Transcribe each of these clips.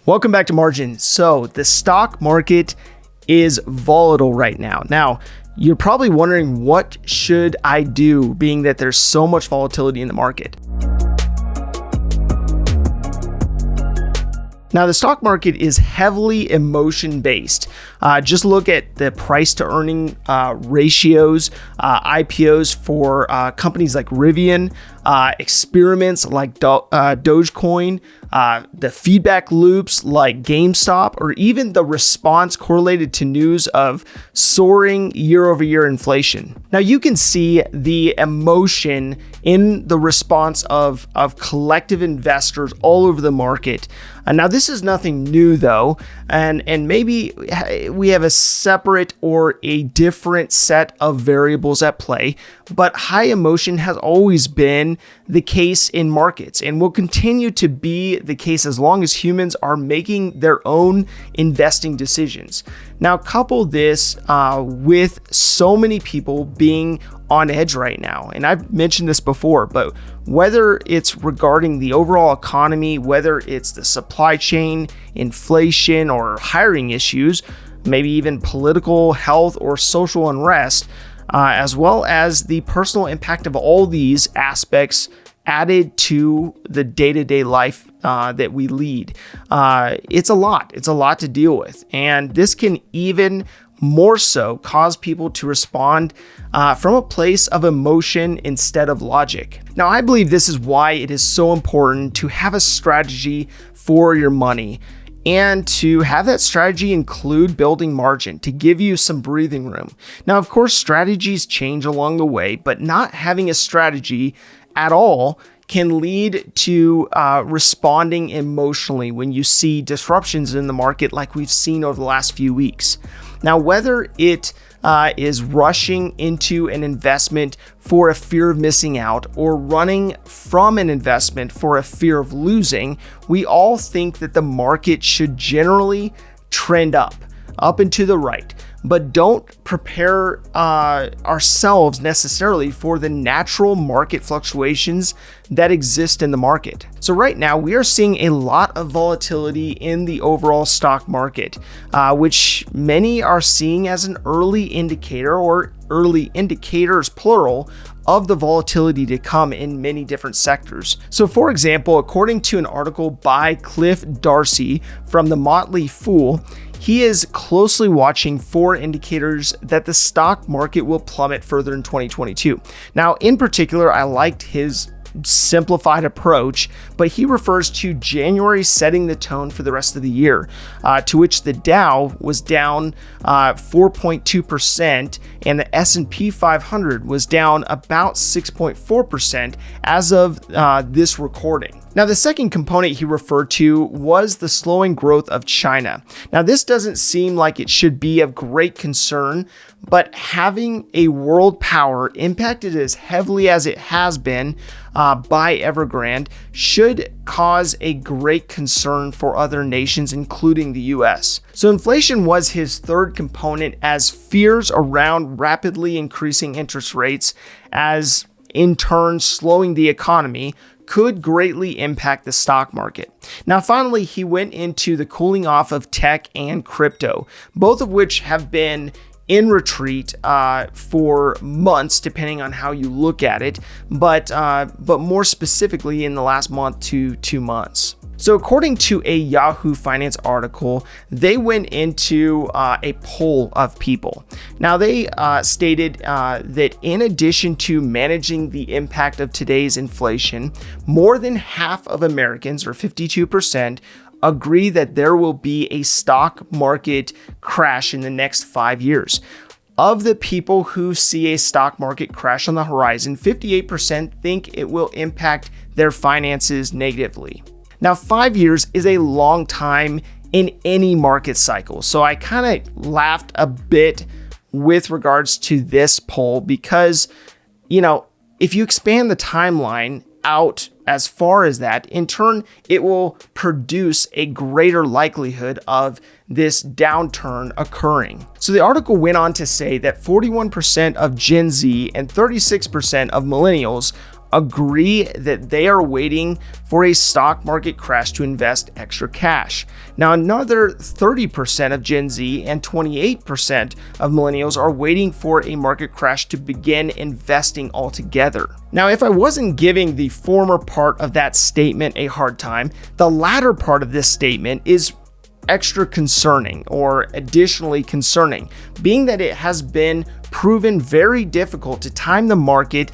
Welcome back to Margin. So the stock market is volatile right now. Now, you're probably wondering, what should I do, being that there's so much volatility in the market? Now, the stock market is heavily emotion-based. Just look at the price-to-earning ratios, IPOs for companies like Rivian, experiments like Dogecoin, the feedback loops like GameStop, or even the response correlated to news of soaring year-over-year inflation. Now, you can see the emotion in the response of collective investors all over the market. Now, this is nothing new though, and maybe we have a separate or a different set of variables at play, but high emotion has always been the case in markets and will continue to be the case as long as humans are making their own investing decisions. Now, couple this with so many people being on edge right now. And I've mentioned this before, but whether it's regarding the overall economy, whether it's the supply chain, inflation, or hiring issues, maybe even political, health, or social unrest, as well as the personal impact of all these aspects added to the day-to-day life that we lead. It's a lot to deal with. And this can even more so cause people to respond from a place of emotion instead of logic. Now, I believe this is why it is so important to have a strategy for your money, and to have that strategy include building margin to give you some breathing room. Now, of course, strategies change along the way, but not having a strategy at all can lead to responding emotionally when you see disruptions in the market like we've seen over the last few weeks. Now, whether it is rushing into an investment for a fear of missing out or running from an investment for a fear of losing, we all think that the market should generally trend up and to the right, but don't prepare ourselves necessarily for the natural market fluctuations that exist in the market. So right now we are seeing a lot of volatility in the overall stock market, which many are seeing as an early indicator, or early indicators plural, of the volatility to come in many different sectors. So for example, according to an article by Cliff Darcy from the Motley Fool, he is closely watching 4 indicators that the stock market will plummet further in 2022. Now, in particular, I liked his simplified approach, but he refers to January setting the tone for the rest of the year, to which the Dow was down 4.2% and the S&P 500 was down about 6.4% as of this recording. Now, the second component he referred to was the slowing growth of China. Now, this doesn't seem like it should be of great concern, but having a world power impacted as heavily as it has been by Evergrande should cause a great concern for other nations, including the US. So inflation was his third component, as fears around rapidly increasing interest rates, as in turn slowing the economy, could greatly impact the stock market. Now, finally, he went into the cooling off of tech and crypto, both of which have been in retreat for months, depending on how you look at it, but more specifically in the last month to 2 months. So according to a Yahoo Finance article, they went into a poll of people. Now, they stated that in addition to managing the impact of today's inflation, more than half of Americans, or 52%, agree that there will be a stock market crash in the next 5 years. Of the people who see a stock market crash on the horizon, 58% think it will impact their finances negatively. Now, 5 years is a long time in any market cycle. So I kind of laughed a bit with regards to this poll because, if you expand the timeline out as far as that, in turn, it will produce a greater likelihood of this downturn occurring. So the article went on to say that 41% of Gen Z and 36% of millennials agree that they are waiting for a stock market crash to invest extra cash. Now, another 30% of Gen Z and 28% of millennials are waiting for a market crash to begin investing altogether. Now, if I wasn't giving the former part of that statement a hard time, the latter part of this statement is extra concerning or additionally concerning, being that it has been proven very difficult to time the market.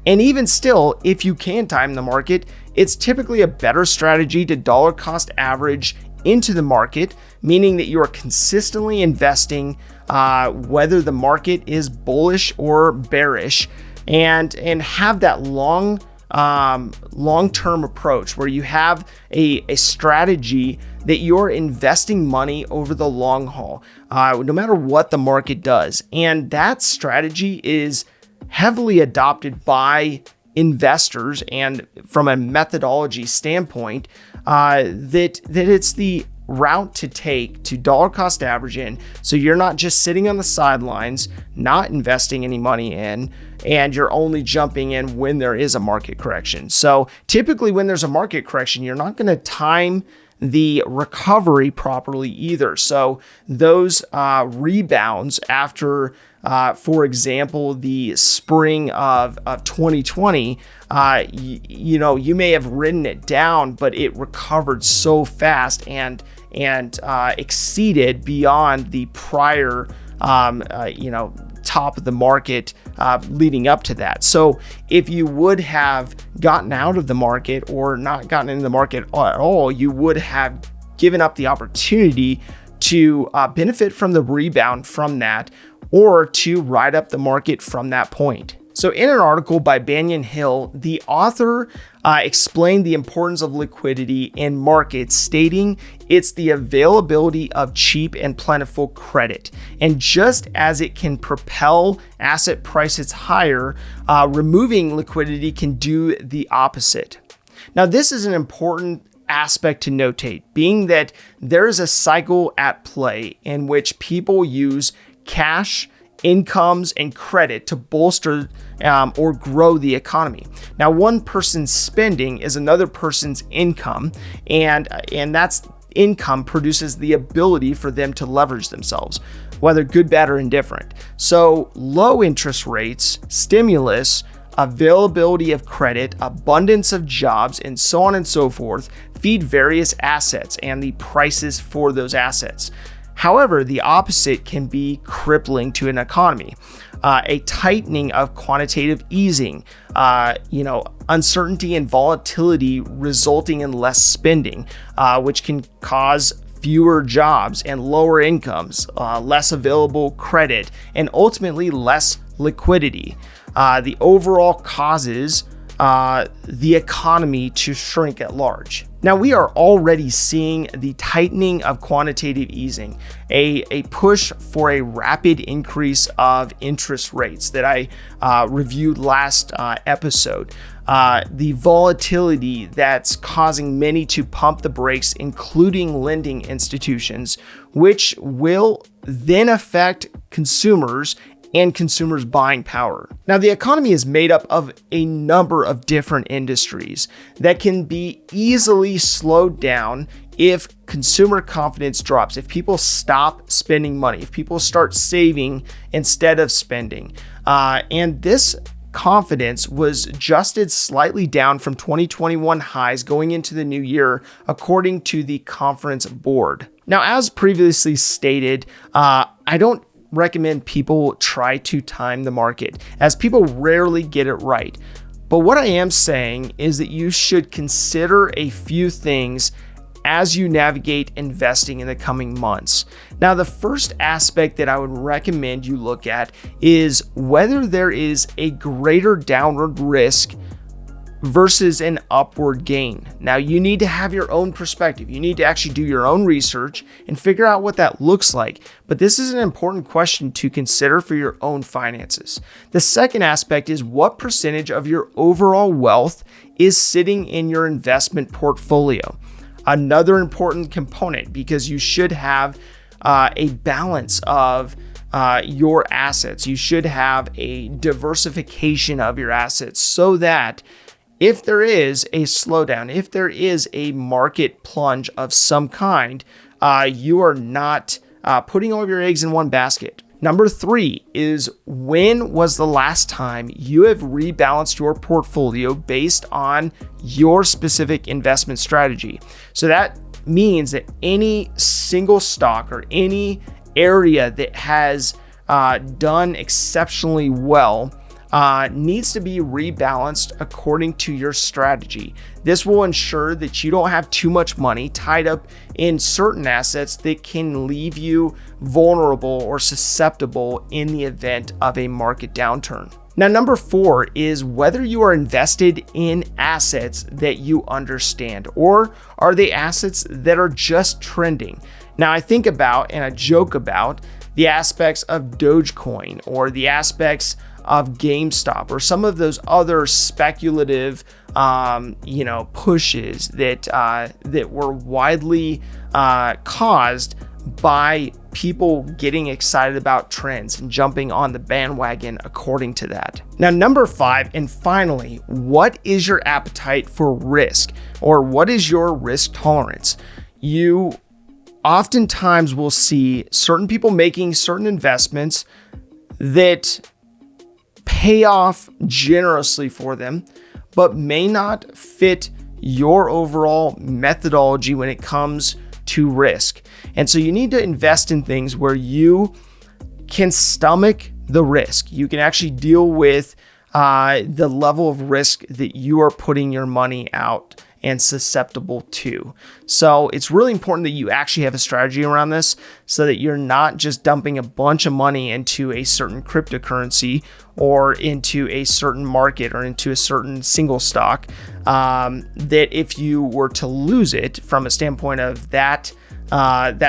And even still, if you can time the market, it's typically a better strategy to dollar cost average into the market, meaning that you are consistently investing whether the market is bullish or bearish, and have that long-term approach where you have a strategy that you're investing money over the long haul, no matter what the market does. And that strategy is heavily adopted by investors, and from a methodology standpoint, that it's the route to take to dollar cost average in, so you're not just sitting on the sidelines, not investing any money in, and you're only jumping in when there is a market correction. So typically when there's a market correction, you're not going to time the recovery properly either. So those rebounds after, for example, the spring of 2020, you may have ridden it down, but it recovered so fast and exceeded beyond the prior, top of the market leading up to that. So if you would have gotten out of the market or not gotten into the market at all, you would have given up the opportunity to benefit from the rebound from that, or to ride up the market from that point. So in an article by Banyan Hill, the author explained the importance of liquidity in markets, stating it's the availability of cheap and plentiful credit. And just as it can propel asset prices higher, removing liquidity can do the opposite. Now, this is an important aspect to notate, being that there is a cycle at play in which people use cash, incomes, and credit to bolster or grow the economy. Now, one person's spending is another person's income, and that's income produces the ability for them to leverage themselves, whether good, bad, or indifferent. So low interest rates, stimulus, availability of credit, abundance of jobs, and so on and so forth feed various assets and the prices for those assets. However, the opposite can be crippling to an economy. A tightening of quantitative easing, uncertainty and volatility resulting in less spending, which can cause fewer jobs and lower incomes, less available credit, and ultimately less liquidity. The overall causes the economy to shrink at large. Now, we are already seeing the tightening of quantitative easing, a push for a rapid increase of interest rates that I reviewed last episode. The volatility that's causing many to pump the brakes, including lending institutions, which will then affect consumers and consumers' buying power. Now, the economy is made up of a number of different industries that can be easily slowed down if consumer confidence drops, if people stop spending money, if people start saving instead of spending. And this confidence was adjusted slightly down from 2021 highs going into the new year, according to the conference board. Now, as previously stated, I don't recommend people try to time the market, as people rarely get it right. But what I am saying is that you should consider a few things as you navigate investing in the coming months. Now, the first aspect that I would recommend you look at is whether there is a greater downward risk versus an upward gain. Now, you need to have your own perspective. You need to actually do your own research and figure out what that looks like. But this is an important question to consider for your own finances. The second aspect is what percentage of your overall wealth is sitting in your investment portfolio. Another important component, because you should have a balance of your assets. You should have a diversification of your assets so that if there is a slowdown, if there is a market plunge of some kind, you are not putting all of your eggs in one basket. Number 3 is, when was the last time you have rebalanced your portfolio based on your specific investment strategy? So that means that any single stock or any area that has done exceptionally well needs to be rebalanced according to your strategy. This will ensure that you don't have too much money tied up in certain assets that can leave you vulnerable or susceptible in the event of a market downturn. Now, number 4 is whether you are invested in assets that you understand, or are they assets that are just trending. Now, I think about and I joke about the aspects of Dogecoin or the aspects of GameStop or some of those other speculative, pushes that were widely caused by people getting excited about trends and jumping on the bandwagon according to that. Now, number 5, and finally, what is your appetite for risk, or what is your risk tolerance? You oftentimes will see certain people making certain investments that pay off generously for them, but may not fit your overall methodology when it comes to risk. And so you need to invest in things where you can stomach the risk. You can actually deal with the level of risk that you are putting your money out and susceptible to. So it's really important that you actually have a strategy around this so that you're not just dumping a bunch of money into a certain cryptocurrency or into a certain market or into a certain single stock, that if you were to lose it from a standpoint of that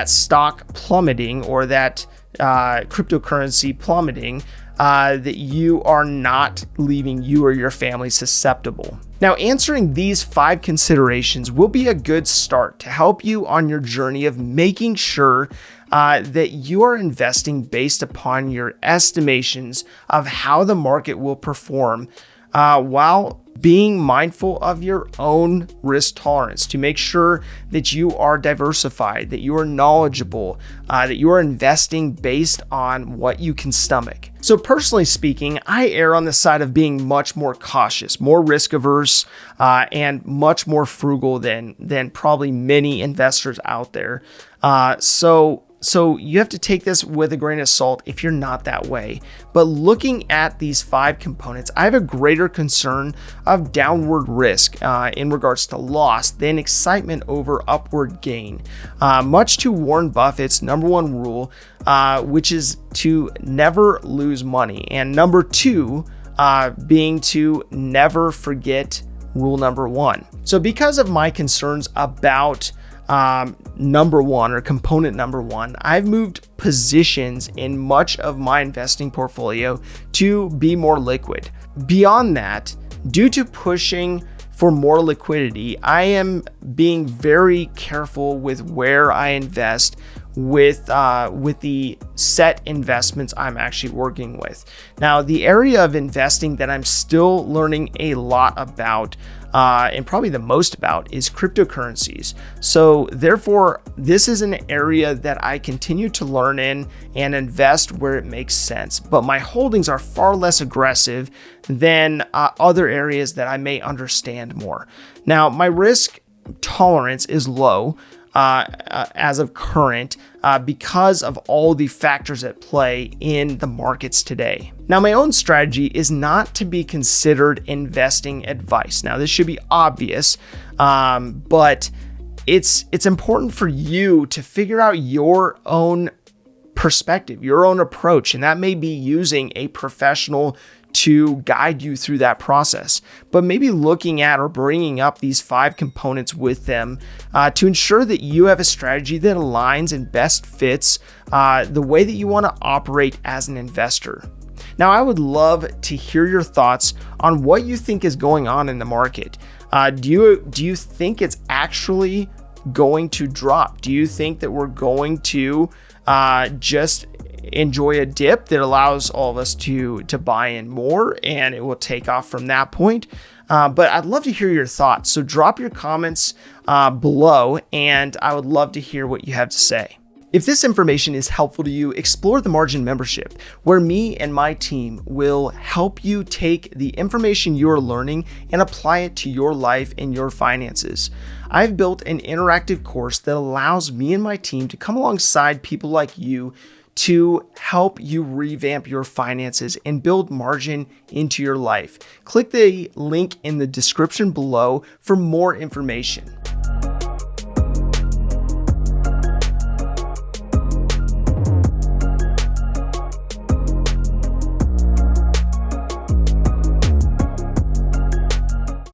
stock plummeting or that cryptocurrency plummeting, that you are not leaving you or your family susceptible. Now, answering these 5 considerations will be a good start to help you on your journey of making sure that you are investing based upon your estimations of how the market will perform, while being mindful of your own risk tolerance to make sure that you are diversified, that you are knowledgeable, that you are investing based on what you can stomach. So personally speaking, I err on the side of being much more cautious, more risk averse, and much more frugal than probably many investors out there. So you have to take this with a grain of salt if you're not that way. But looking at these 5 components, I have a greater concern of downward risk in regards to loss than excitement over upward gain. Much to Warren Buffett's number 1 rule, which is to never lose money. And number 2 being to never forget rule number 1. So because of my concerns about number 1 or component number 1, I've moved positions in much of my investing portfolio to be more liquid. Beyond that, due to pushing for more liquidity, I am being very careful with where I invest with the set investments I'm actually working with. Now, the area of investing that I'm still learning a lot about, and probably the most about, is cryptocurrencies. So therefore, this is an area that I continue to learn in and invest where it makes sense. But my holdings are far less aggressive than other areas that I may understand more. Now, my risk tolerance is low as of current, because of all the factors at play in the markets today. Now, my own strategy is not to be considered investing advice. Now, this should be obvious, but it's important for you to figure out your own perspective, your own approach, and that may be using a professional to guide you through that process, but maybe looking at or bringing up these 5 components with them to ensure that you have a strategy that aligns and best fits the way that you want to operate as an investor. Now, I would love to hear your thoughts on what you think is going on in the market. Do you think it's actually going to drop? Do you think that we're going to just enjoy a dip that allows all of us to buy in more and it will take off from that point? But I'd love to hear your thoughts. So drop your comments below, and I would love to hear what you have to say. If this information is helpful to you, explore the Margin membership, where me and my team will help you take the information you're learning and apply it to your life and your finances. I've built an interactive course that allows me and my team to come alongside people like you to help you revamp your finances and build margin into your life. Click the link in the description below for more information.